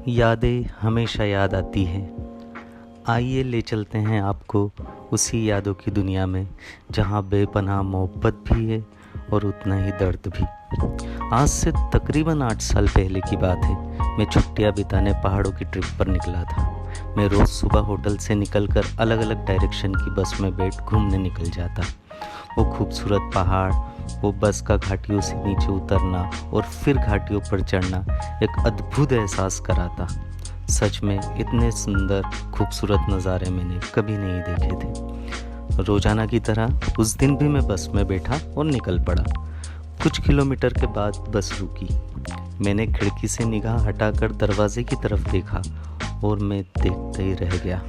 यादें हमेशा याद आती हैं। आइए ले चलते हैं आपको उसी यादों की दुनिया में जहाँ बेपनाह मोहब्बत भी है और उतना ही दर्द भी। आज से तकरीबन 8 साल पहले की बात है। मैं छुट्टियाँ बिताने पहाड़ों की ट्रिप पर निकला था। मैं रोज़ सुबह होटल से निकलकर अलग अलग डायरेक्शन की बस में बैठ घूमने निकल जाता। वो खूबसूरत पहाड़, वो बस का घाटियों से नीचे उतरना और फिर घाटियों पर चढ़ना एक अद्भुत एहसास कराता। सच में इतने सुंदर खूबसूरत नज़ारे मैंने कभी नहीं देखे थे। रोज़ाना की तरह उस दिन भी मैं बस में बैठा और निकल पड़ा। कुछ किलोमीटर के बाद बस रुकी। मैंने खिड़की से निगाह हटाकर दरवाजे की तरफ देखा और मैं देखते ही रह गया।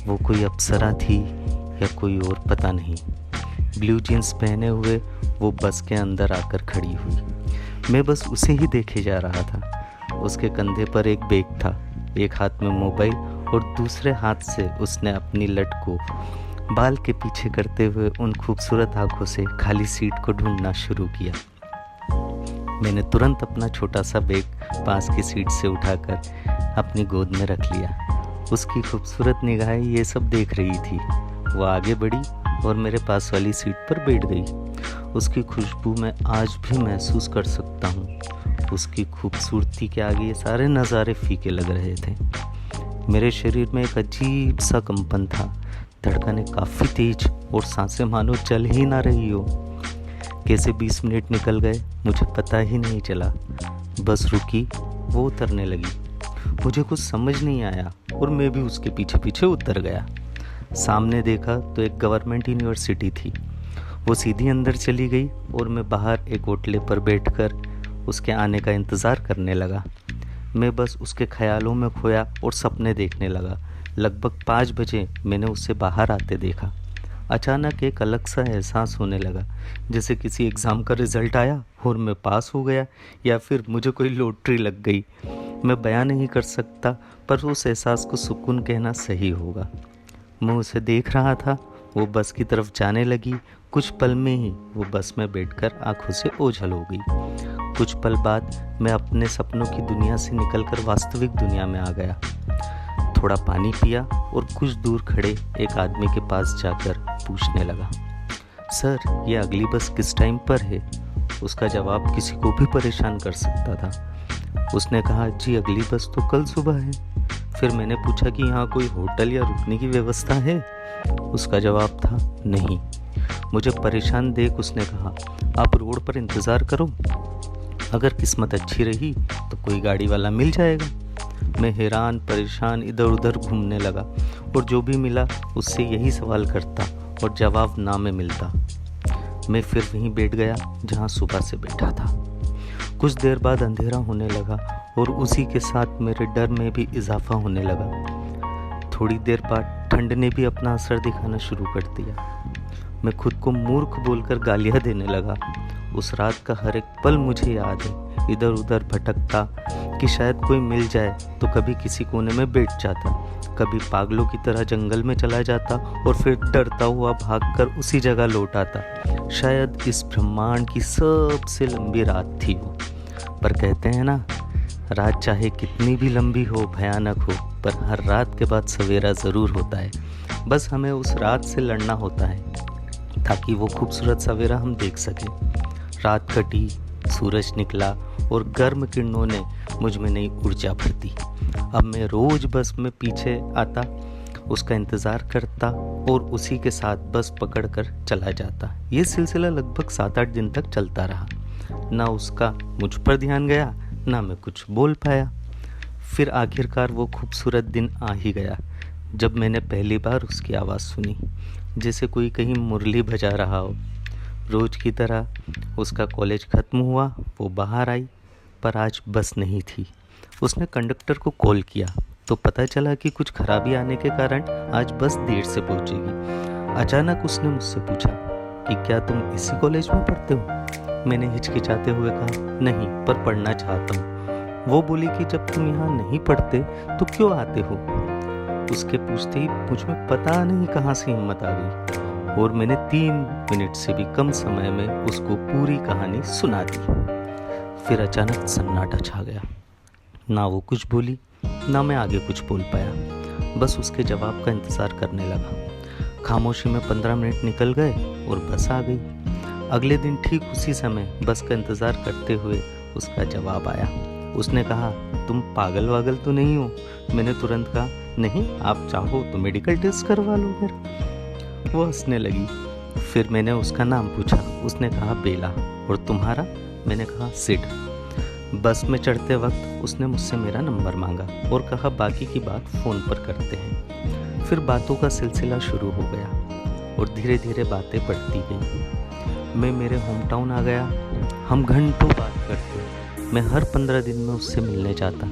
वो कोई अप्सरा थी या कोई और पता नहीं। ब्लू जीन्स पहने हुए वो बस के अंदर आकर खड़ी हुई। मैं बस उसे ही देखे जा रहा था। उसके कंधे पर एक बैग था, एक हाथ में मोबाइल और दूसरे हाथ से उसने अपनी लट को बाल के पीछे करते हुए उन खूबसूरत आंखों से खाली सीट को ढूंढना शुरू किया। मैंने तुरंत अपना छोटा सा बैग पास की सीट से उठाकर अपनी गोद में रख लिया। उसकी खूबसूरत निगाहें ये सब देख रही थी। वो आगे बढ़ी और मेरे पास वाली सीट पर बैठ गई। उसकी खुशबू मैं आज भी महसूस कर सकता हूँ। उसकी खूबसूरती के आगे ये सारे नज़ारे फीके लग रहे थे। मेरे शरीर में एक अजीब सा कंपन था। धड़कनें काफ़ी तेज और सांसें मानो चल ही ना रही हो। कैसे 20 मिनट निकल गए मुझे पता ही नहीं चला। बस रुकी, वो उतरने लगी। मुझे कुछ समझ नहीं आया और मैं भी उसके पीछे पीछे उतर गया। सामने देखा तो एक गवर्नमेंट यूनिवर्सिटी थी। वो सीधी अंदर चली गई और मैं बाहर एक ओटले पर बैठकर उसके आने का इंतज़ार करने लगा। मैं बस उसके ख्यालों में खोया और सपने देखने लगा। लगभग 5 बजे मैंने उसे बाहर आते देखा। अचानक एक अलग सा एहसास होने लगा, जैसे किसी एग्ज़ाम का रिज़ल्ट आया और मैं पास हो गया या फिर मुझे कोई लॉटरी लग गई। मैं बयां नहीं कर सकता, पर उस एहसास को सुकून कहना सही होगा। मैं उसे देख रहा था। वो बस की तरफ जाने लगी। कुछ पल में ही वो बस में बैठकर आंखों से ओझल हो गई। कुछ पल बाद मैं अपने सपनों की दुनिया से निकलकर वास्तविक दुनिया में आ गया। थोड़ा पानी पिया और कुछ दूर खड़े एक आदमी के पास जाकर पूछने लगा, सर, ये अगली बस किस टाइम पर है? उसका जवाब किसी को भी परेशान कर सकता था। उसने कहा, जी अगली बस तो कल सुबह है। फिर मैंने पूछा कि यहाँ कोई होटल या रुकने की व्यवस्था है? उसका जवाब था, नहीं। मुझे परेशान देख उसने कहा, आप रोड पर इंतज़ार करो, अगर किस्मत अच्छी रही तो कोई गाड़ी वाला मिल जाएगा। मैं हैरान परेशान इधर उधर घूमने लगा और जो भी मिला उससे यही सवाल करता और जवाब ना में मिलता। मैं फिर वहीं बैठ गया जहाँ सुबह से बैठा था। कुछ देर बाद अंधेरा होने लगा और उसी के साथ मेरे डर में भी इजाफा होने लगा। थोड़ी देर बाद ठंड ने भी अपना असर दिखाना शुरू कर दिया। मैं खुद को मूर्ख बोलकर गालियाँ देने लगा। उस रात का हर एक पल मुझे याद है। इधर उधर भटकता कि शायद कोई मिल जाए तो कभी किसी कोने में बैठ जाता, कभी पागलों की तरह जंगल में चला जाता और फिर डरता हुआ भागकर उसी जगह लौट आता। शायद इस ब्रह्मांड की सबसे लंबी रात थी वो। पर कहते हैं ना, रात चाहे कितनी भी लंबी हो, भयानक हो, पर हर रात के बाद सवेरा ज़रूर होता है। बस हमें उस रात से लड़ना होता है ताकि वो खूबसूरत सवेरा हम देख सकें। रात कटी, सूरज निकला और गर्म किरणों ने मुझ में नई ऊर्जा भर दी। अब मैं रोज़ बस में पीछे आता, उसका इंतज़ार करता और उसी के साथ बस पकड़कर चला जाता। ये सिलसिला लगभग 7-8 दिन तक चलता रहा। ना उसका मुझ पर ध्यान गया, ना मैं कुछ बोल पाया। फिर आखिरकार वो खूबसूरत दिन आ ही गया जब मैंने पहली बार उसकी आवाज़ सुनी, जैसे कोई कहीं मुरली बजा रहा हो। रोज़ की तरह उसका कॉलेज ख़त्म हुआ, वो बाहर आई, पर आज बस नहीं थी। उसने कंडक्टर को कॉल किया तो पता चला कि कुछ खराबी आने के कारण आज बस देर से पहुंचेगी। अचानक उसने मुझसे पूछा कि क्या तुम इसी कॉलेज में पढ़ते हो? मैंने हिचकिचाते हुए कहा, नहीं, पर पढ़ना चाहता हूँ। वो बोली कि जब तुम यहाँ नहीं पढ़ते तो क्यों आते हो? उसके पूछते ही मुझ में पता नहीं कहाँ से हिम्मत आ गई और मैंने 3 मिनट से भी कम समय में उसको पूरी कहानी सुना दी। फिर अचानक सन्नाटा छा गया। ना वो कुछ बोली, ना मैं आगे कुछ बोल पाया। बस उसके जवाब का इंतज़ार करने लगा। खामोशी में 15 मिनट निकल गए और बस आ गई। अगले दिन ठीक उसी समय बस का इंतज़ार करते हुए उसका जवाब आया। उसने कहा, तुम पागल वागल तो नहीं हो? मैंने तुरंत कहा, नहीं, आप चाहो तो मेडिकल टेस्ट करवा लो मेरा। वो हंसने लगी। फिर मैंने उसका नाम पूछा। उसने कहा, बेला। और तुम्हारा? मैंने कहा, सिड। बस में चढ़ते वक्त उसने मुझसे मेरा नंबर मांगा और कहा, बाकी की बात फ़ोन पर करते हैं। फिर बातों का सिलसिला शुरू हो गया और धीरे धीरे बातें बढ़ती गई। मैं मेरे होम टाउन आ गया। हम घंटों बात करते। मैं हर 15 दिन में उससे मिलने जाता।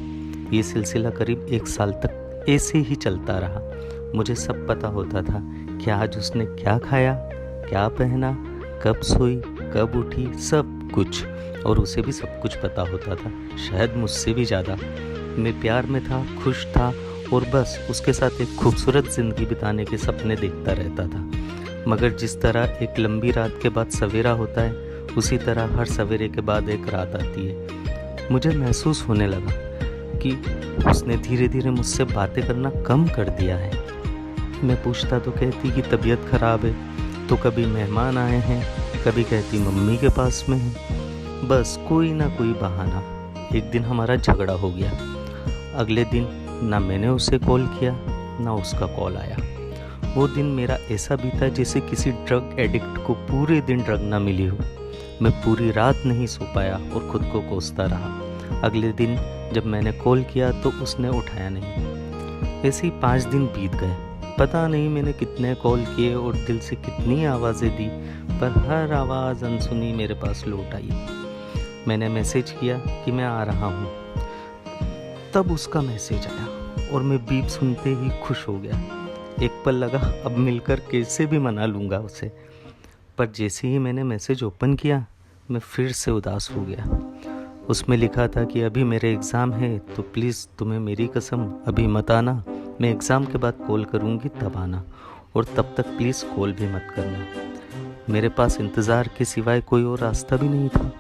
ये सिलसिला करीब 1 साल तक ऐसे ही चलता रहा। मुझे सब पता होता था कि आज उसने क्या खाया, क्या पहना, कब सोई, कब उठी, सब कुछ। और उसे भी सब कुछ पता होता था, शायद मुझसे भी ज़्यादा। मैं प्यार में था, खुश था और बस उसके साथ एक खूबसूरत ज़िंदगी बिताने के सपने देखता रहता था। मगर जिस तरह एक लंबी रात के बाद सवेरा होता है, उसी तरह हर सवेरे के बाद एक रात आती है। मुझे महसूस होने लगा कि उसने धीरे धीरे मुझसे बातें करना कम कर दिया है। मैं पूछता तो कहती कि तबीयत ख़राब है, तो कभी मेहमान आए हैं, कभी कहती मम्मी के पास में है। बस कोई ना कोई बहाना। एक दिन हमारा झगड़ा हो गया। अगले दिन ना मैंने उसे कॉल किया, ना उसका कॉल आया। वो दिन मेरा ऐसा बीता जैसे किसी ड्रग एडिक्ट को पूरे दिन ड्रग ना मिली हो। मैं पूरी रात नहीं सो पाया और खुद को कोसता रहा। अगले दिन जब मैंने कॉल किया तो उसने उठाया नहीं। ऐसे ही 5 दिन बीत गए। पता नहीं मैंने कितने कॉल किए और दिल से कितनी आवाज़ें दी, पर हर आवाज़ अनसुनी मेरे पास लौट आई। मैंने मैसेज किया कि मैं आ रहा हूँ। तब उसका मैसेज आया और मैं बीप सुनते ही खुश हो गया। एक पल लगा अब मिलकर कैसे भी मना लूँगा उसे, पर जैसे ही मैंने मैसेज ओपन किया मैं फिर से उदास हो गया। उसमें लिखा था कि अभी मेरे एग्ज़ाम है, तो प्लीज़ तुम्हें मेरी कसम अभी मत आना। मैं एग्ज़ाम के बाद कॉल करूँगी तब आना, और तब तक प्लीज़ कॉल भी मत करना। मेरे पास इंतज़ार के सिवाय कोई और रास्ता भी नहीं था।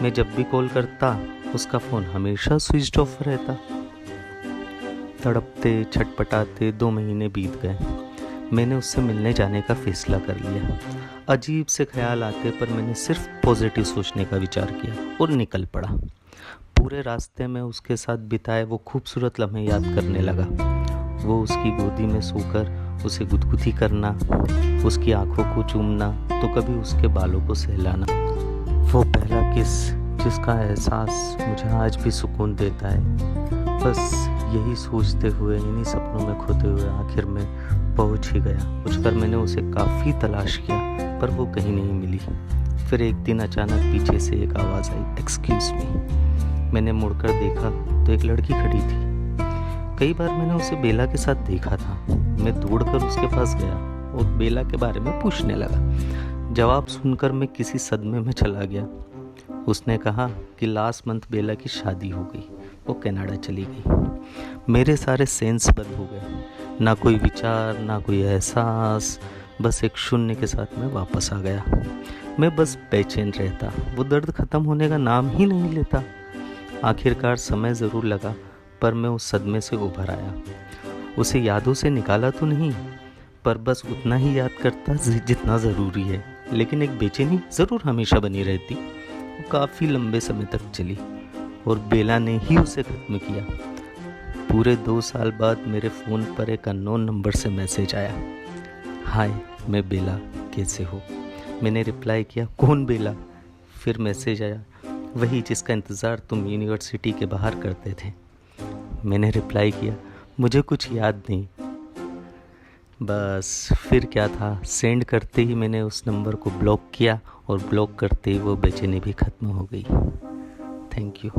मैं जब भी कॉल करता उसका फ़ोन हमेशा स्विच ऑफ रहता। तड़पते छटपटाते 2 महीने बीत गए। मैंने उससे मिलने जाने का फ़ैसला कर लिया। अजीब से ख्याल आते पर मैंने सिर्फ पॉजिटिव सोचने का विचार किया और निकल पड़ा। पूरे रास्ते में उसके साथ बिताए वो खूबसूरत लम्हे याद करने लगा। वो उसकी गोदी में सोकर उसे गुदगुदी करना, उसकी आंखों को चूमना, तो कभी उसके बालों को सहलाना। वो पहला किस जिसका एहसास मुझे आज भी सुकून देता है। बस यही सोचते हुए, इन्हीं सपनों में खोते हुए आखिर में पहुंच ही गया। मुझकर मैंने उसे काफ़ी तलाश किया पर वो कहीं नहीं मिली। फिर एक दिन अचानक पीछे से एक आवाज़ आई, एक्सक्यूज़ मी। मैंने मुड़कर देखा तो एक लड़की खड़ी थी। कई बार मैंने उसे बेला के साथ देखा था। मैं दौड़कर उसके पास गया और बेला के बारे में पूछने लगा। जवाब सुनकर मैं किसी सदमे में चला गया। उसने कहा कि लास्ट मंथ बेला की शादी हो गई, वो कनाडा चली गई। मेरे सारे सेंस बंद हो गए, ना कोई विचार, ना कोई एहसास, बस एक शून्य के साथ मैं वापस आ गया। मैं बस बेचैन रहता, वो दर्द ख़त्म होने का नाम ही नहीं लेता। आखिरकार समय ज़रूर लगा पर मैं उस सदमे से उभर आया। उसे यादों से निकाला तो नहीं, पर बस उतना ही याद करता जितना ज़रूरी है। लेकिन एक बेचैनी ज़रूर हमेशा बनी रहती। वो काफ़ी लंबे समय तक चली और बेला ने ही उसे ख़त्म किया। पूरे 2 साल बाद मेरे फ़ोन पर एक अननोन नंबर से मैसेज आया, हाय मैं बेला, कैसे हो? मैंने रिप्लाई किया, कौन बेला? फिर मैसेज आया, वही जिसका इंतज़ार तुम यूनिवर्सिटी के बाहर करते थे। मैंने रिप्लाई किया, मुझे कुछ याद नहीं। बस फिर क्या था, सेंड करते ही मैंने उस नंबर को ब्लॉक किया और ब्लॉक करते ही वो बेचैनी भी ख़त्म हो गई। Thank you.